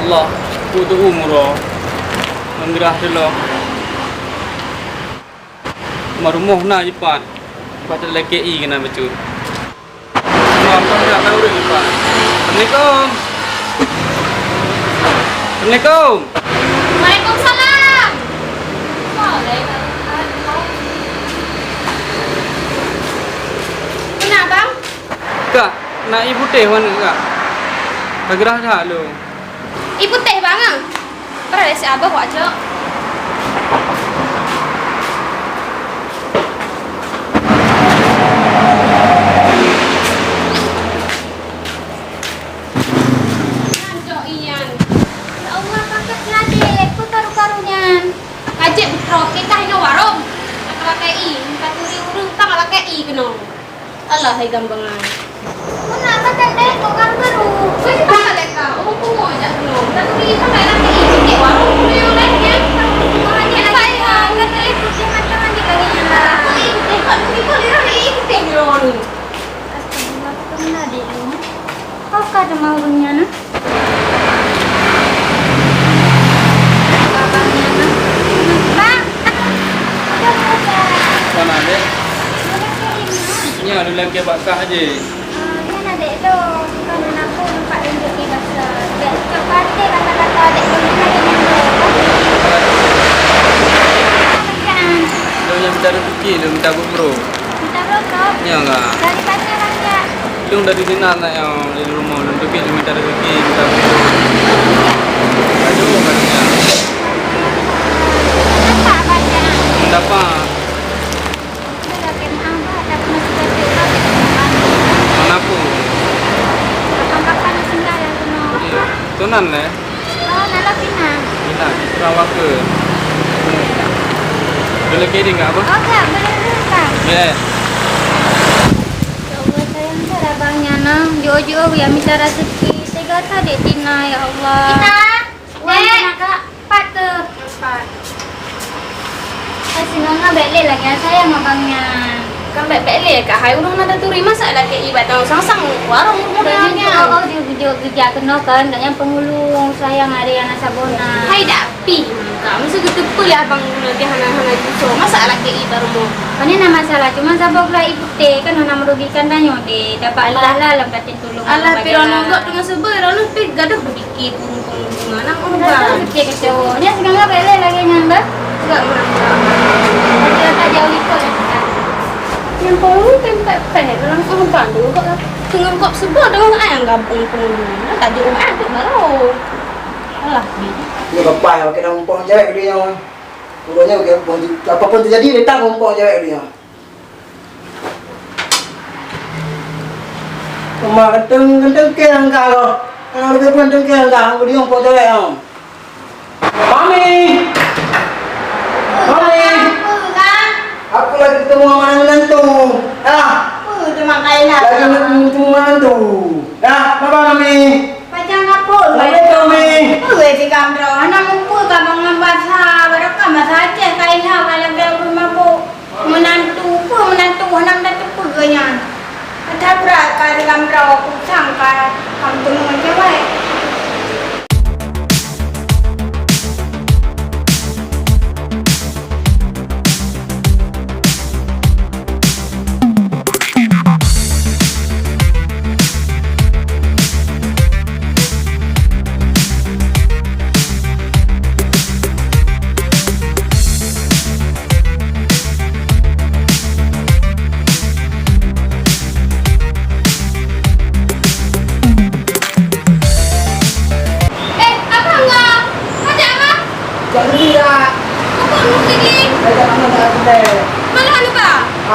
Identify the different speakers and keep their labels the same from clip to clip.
Speaker 1: Allah, butuh umroh. Mengerah dulu. Marumuh na Jepang. Pada lagi kena betul. Maafkan tak tahu ni Pak. Assalamualaikum. Assalamualaikum.
Speaker 2: Waalaikumsalam. Kenapa bang?
Speaker 1: Kak, nak ibu teh mana kak? Bergerah dah lu.
Speaker 2: Ibu teh bang ah. Berada si abah buat cok. Ajak betrok kita hina warung. Tak KI, minta turi urung tak KI kena. Allah hai gambangan. Kenapa tadi kok kan baru? Kau ni tak ada kau. Orang tua ajak kena. Tak turi tak ada KI ke warung punya lainnya. Orang ni saya kata ibu dia macam ni kali lah. Ibu teh kat turi boleh lah ibu teh ni orang ni. Astagfirullah, kena dia tu. Kau kata maunya na?
Speaker 1: Mana dek? Ini ada lagi bakah aje.
Speaker 2: Kan adik tu, kan aku nampak tunjuk di bahasa. Dia cakap pasti kata-kata adik tu ni lagi
Speaker 1: Lu yang minta rezeki, lu minta bro.
Speaker 2: Minta rokok.
Speaker 1: Ya enggak?
Speaker 2: Dari mana banyak?
Speaker 1: Lu dari dinar nak yang di rumah, lu pergi lu minta rezeki, minta bro. Aduh katanya.
Speaker 2: Nampak banyak.
Speaker 1: Dapat.
Speaker 2: Sudah kena abah, dah kena sudah
Speaker 1: Mana pun.
Speaker 2: Kapan-kapan tinggal yang kena.
Speaker 1: Tunan le.
Speaker 2: Oh, nak pinang.
Speaker 1: Kita Sarawak ke. Boleh kiri enggak apa?
Speaker 2: Oh, tak boleh kan?
Speaker 1: Ya.
Speaker 2: Ya Allah, sayang saya abangnya nang. Jauh-jauh yang minta rezeki. Tega tak dek Tina, ya Allah. Tina. Dek. Kak. Pat tu. Pat. Saya nggak balik lagi saya sama abangnya. Kan balik kak. Hai orang nada turi masalah ke ibat tahu sang-sang warung mudahnya. Oh, dia kerja kena kan. Tak yang pengulung sayang hari anak sabona. Hai dak pi. Kamu segitu pun ya abang nanti hana-hana itu. Masalah ke ibat rumah. Ini nama masalah cuma sabok lah ibu teh kan hana merugikan danyo deh. Dapat Allah lah lam katin tolong. Allah pirono enggak dengan seberono pi gaduh dikit pun mana orang. Kecil-kecil. Dia sekarang balik lagi nyamba. Enggak merasa. Dia tak jauh ikut lah. Yang polu tempat orang Bandung kok tengah kok sebelah dengan ayam gabung polu. Tak jauh ada baru. Alah.
Speaker 3: Ni bapak kita umpang cewek dia yang puluhnya apapun terjadi dia tak umpang cewek dia. Cuma kenteng ke engkau. Kalau lebih kenteng ke engkau dia umpang cewek yang. Mami. Mami. Aku lagi ketemu sama menantu.
Speaker 2: Terima kasih lah.
Speaker 3: Lagi ketemu menantu. Dah, bye Mami.
Speaker 2: Macam apa?
Speaker 3: Assalamualaikum Mi.
Speaker 2: Oi, si kamro. Anak mumpul ka bang bahasa. Berapa masa aja kain hau kalau ke rumah bu. Menantu anak datu peganya. Ada berapa di kamro aku sangka kamu tunggu cewek.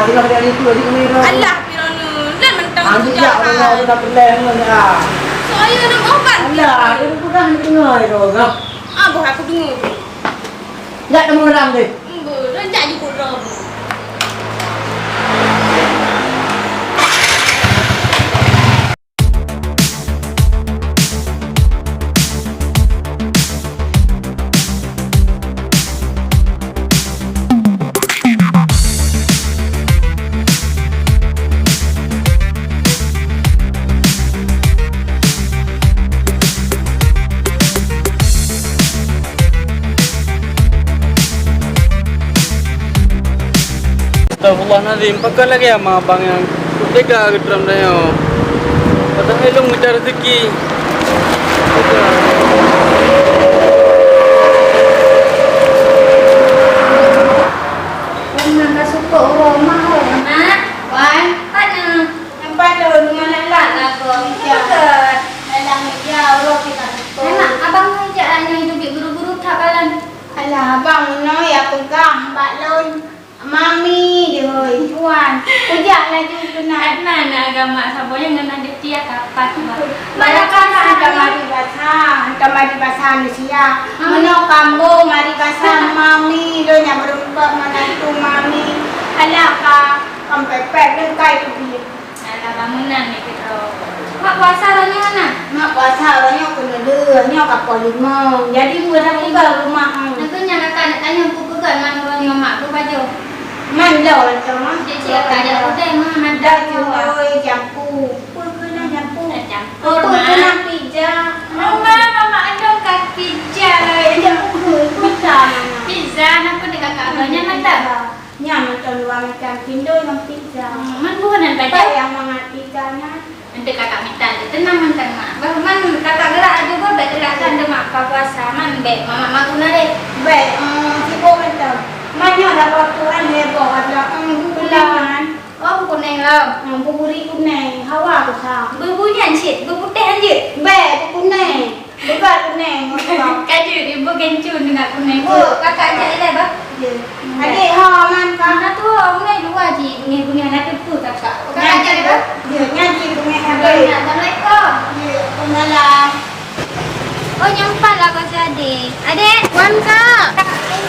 Speaker 3: Sila pada itu lagi kemira.
Speaker 2: Allah pirono. Lan mentang
Speaker 3: Anjir ya Allah sudah peleng ya.
Speaker 2: Saya nak obat.
Speaker 3: Allah, itu kurang dengar itu.
Speaker 2: Abah aku dengar.
Speaker 3: Enggak temu orang deh.
Speaker 2: Renjak di kurang.
Speaker 1: Astagfirullahaladzim, pakai lagi ya sama abang yang tega ke dalam dia. Padahal ilmu mencari rezeki.
Speaker 2: Nggak suka rumah nak. Wan, mana? Yang pada rumah lelah lagu. Dekat. Lelah meja orang kita. Enak, abang ngajak hanya hidup buru-buru tak kalan.
Speaker 4: Alah, abang no ya pegang Pak Lon. Mami dia oi. Wan, ujak lagi kena.
Speaker 2: Mana agama sabonya ngena dia tiap kapan.
Speaker 4: Malakan ada mari basah, ada mari basah Malaysia. Mano kambo mari basah mami, lo nya berubah menantu mami. Alah ka, kampepek lengkai tu dia.
Speaker 2: Alah bangunan ni kita. Mak puasa ranya mana?
Speaker 4: Mak puasa orangnya kena dia, nya kapal lima. Jadi murah juga rumah.
Speaker 2: Nakanya nak tanya buku kan mana orang yang mak tu baju.
Speaker 4: Mandau macam mana?
Speaker 2: Dia cakap ada hotel mana
Speaker 4: Mandau
Speaker 2: mandau
Speaker 4: tu
Speaker 2: tu.
Speaker 4: oi jampu. Pun kena jampu.
Speaker 2: Campur
Speaker 4: Pun
Speaker 2: mak.
Speaker 4: kena pizza.
Speaker 2: Mama andong kat pizza lah.
Speaker 4: Jampu pizza.
Speaker 2: Pizza nak pun dekat kakaknya nak.
Speaker 4: Nya macam luar macam Indo yang pizza.
Speaker 2: Man bukan nak
Speaker 4: Apa
Speaker 2: baca.
Speaker 4: yang mengat pizzanya?
Speaker 2: Nanti kakak minta dia tenang mantan mak. Baru man kakak gerak juga baik gerakkan dia mak puasa man baik mama mak guna deh.
Speaker 4: Baik, sibuk macam. Mana ada waktu heboh ada bulan.
Speaker 2: Oh buku neng lah.
Speaker 4: Buburi kuning, hawa tu sah.
Speaker 2: Bubu janjit, bubu teh anjit.
Speaker 4: Baik, kuning. Bukan kuning.
Speaker 2: Kaju ibu kencun dengan kuning.
Speaker 4: Oh.
Speaker 2: Kakak ajak dia bah.
Speaker 4: Adik haman kan?
Speaker 2: Karena tu orang dua ji bunyi anak tu kakak. Kakak ajak dia bah.
Speaker 4: Dia nyanyi kuning
Speaker 2: Baik.
Speaker 4: habis.
Speaker 2: Assalamualaikum.
Speaker 4: Pengalam.
Speaker 2: Oh nyampak lah kau adik. Adik, wan kak.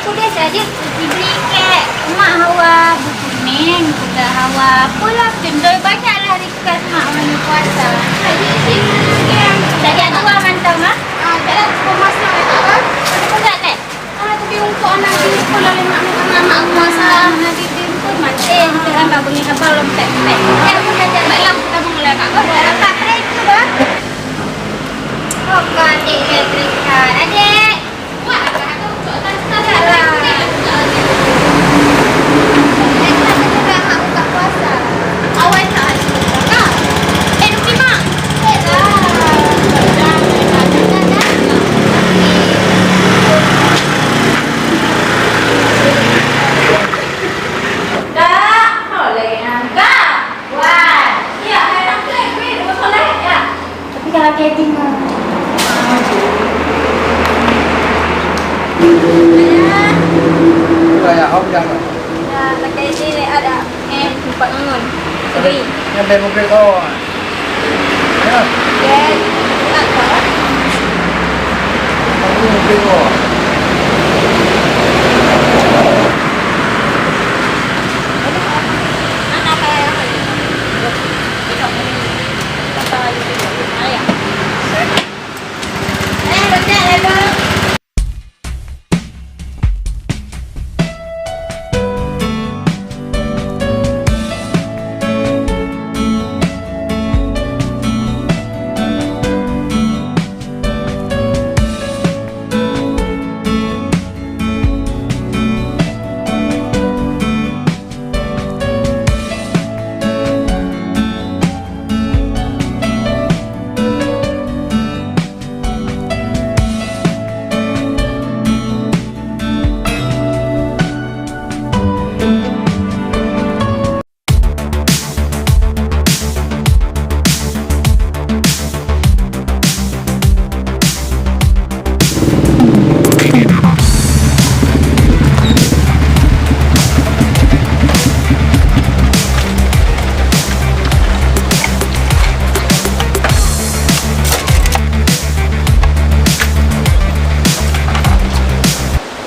Speaker 2: Aku dia saja dibeli kek. Mak hawa buku kuning, juga hawa pula cendol banyaklah request mak menu puasa. Jadi sini yang dah dua mantap mak. Dalam pemasak tak apa? Aku tak leh. Tapi untuk anak di sekolah lemak mak puasa nanti timpun mati. Jangan tak bunyi apa lempek. Aku dah jalan lam kita mulai kak. Oh dah tak kena itu dah. Oh, adik berikan. Adik. Mak, aku tak salah. Kita juga mak buka puasa. Awal tak ada. Kak. Rupi mak. Kak, mau lagi Kak. Wah. Ya, enak lagi. Boleh ya. Tapi kalau kayak tinggal.
Speaker 3: Kayak hok jangan.
Speaker 2: Nah, pakai sini ada empat nungun. Seri.
Speaker 3: Yang dari mobil kau. Ya,
Speaker 2: Dan apa?
Speaker 3: aku mobil kau.
Speaker 2: Anak kaya apa? Tidak boleh. Kata itu ayah. Betul lebar.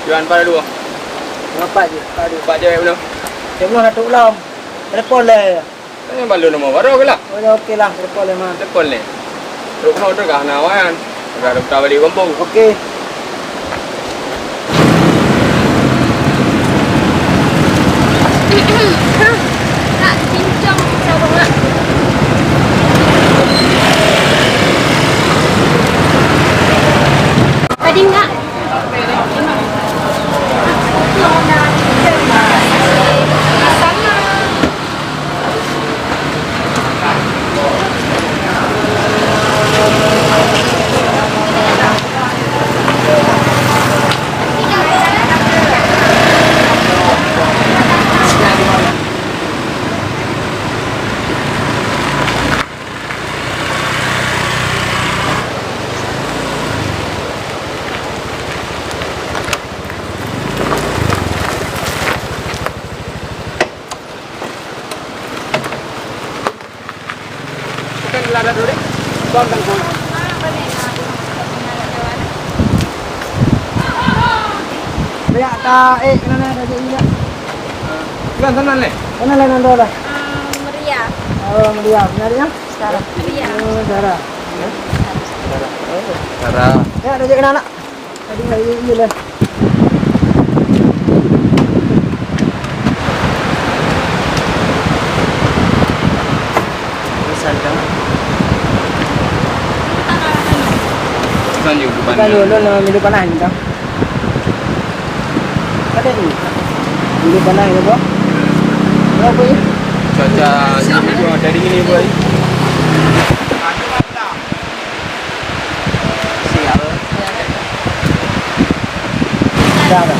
Speaker 1: Jualan pada dua.
Speaker 3: Ngapa je?
Speaker 1: Aduh, pak jawab belum?
Speaker 3: Dia belum datuk belum. Telepon le.
Speaker 1: Tanya balu nama baru ke lah?
Speaker 3: Oh, okey lah, telepon le man.
Speaker 1: Telepon ni. Terus kena order kah nawan? Agak ada tak balik kampung.
Speaker 3: Okey.
Speaker 2: Tak cincang sama mak. Tadi enggak? Sama.
Speaker 3: bang tangkul. Banyak tak kena ada jadi ya.
Speaker 1: Kan sana le.
Speaker 3: Mana lain anda lah?
Speaker 2: Meriah.
Speaker 3: Oh, Maria, benar ya?
Speaker 2: Sekarang meriah.
Speaker 3: Oh, Dara.
Speaker 1: Cara
Speaker 3: Ya, ada je kena anak. Tadi iya lah.
Speaker 1: kan juga bukan.
Speaker 3: Kan dulu nama minum panah ni kan. Ada ni. Minum panah ni boh. Berapa ya?
Speaker 1: Cuaca sini juga dari ini boy. Siap.
Speaker 3: Dah dah.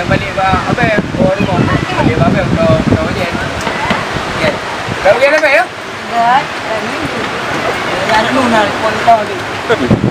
Speaker 1: Balik apa ya? Oh, rumah. Balik apa ya? Kau je. Okey. Kau pergi apa ya?
Speaker 3: Ada nuna pon kau ni.